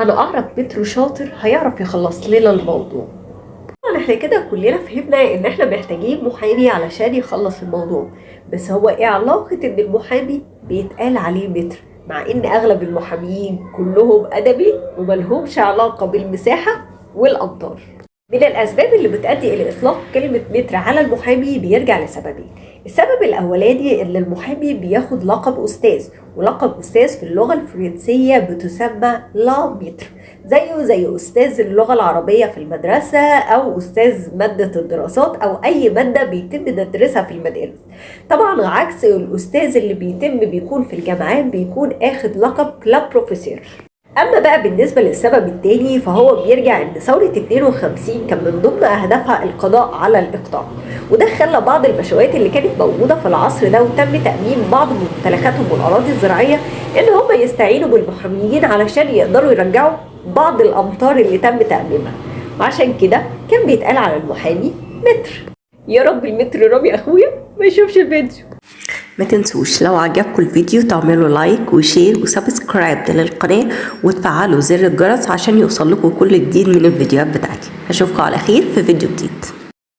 انا اعرف متر شاطر هيعرف يخلص لنا الموضوع. طبعا احنا كده كلنا فهمنا ان احنا محتاجين محامي علشان يخلص الموضوع، بس هو ايه علاقة ان المحامي بيتقال عليه متر مع ان اغلب المحامين كلهم ادبي وملهمش علاقة بالمساحة والامتار؟ من الأسباب اللي بتؤدي إلى إطلاق كلمة متر على المحامي بيرجع لسببين. السبب الأولاني إن المحامي بياخد لقب أستاذ، ولقب أستاذ في اللغة الفرنسية بتسمى لا متر، زيه زي أستاذ اللغة العربية في المدرسة أو أستاذ مادة الدراسات أو أي مادة بيتم ندرسها في المدارس. طبعا عكس الأستاذ اللي بيكون في الجامعات بيكون آخد لقب لا بروفيسور. اما بقى بالنسبه للسبب التاني فهو بيرجع ان ثوره 52 كان من ضمن اهدافها القضاء على الاقطاع، وده خلى بعض البشوات اللي كانت موجوده في العصر ده وتم تامين بعض ممتلكاتهم والاراضي الزراعيه ان هم يستعينوا بالمحاميين علشان يقدروا يرجعوا بعض الامطار اللي تم تامينها، وعشان كده كان بيتقال على المحامي متر. يا رب المتر رامي اخويا ما يشوفش الفيديو. ما تنسوش لو عجبكم الفيديو تعملوا لايك وشير وسبسكرايب للقناة وتفعلوا زر الجرس عشان يوصل لكم كل جديد من الفيديوهات بتاعتي. اشوفكم على خير في فيديو جديد.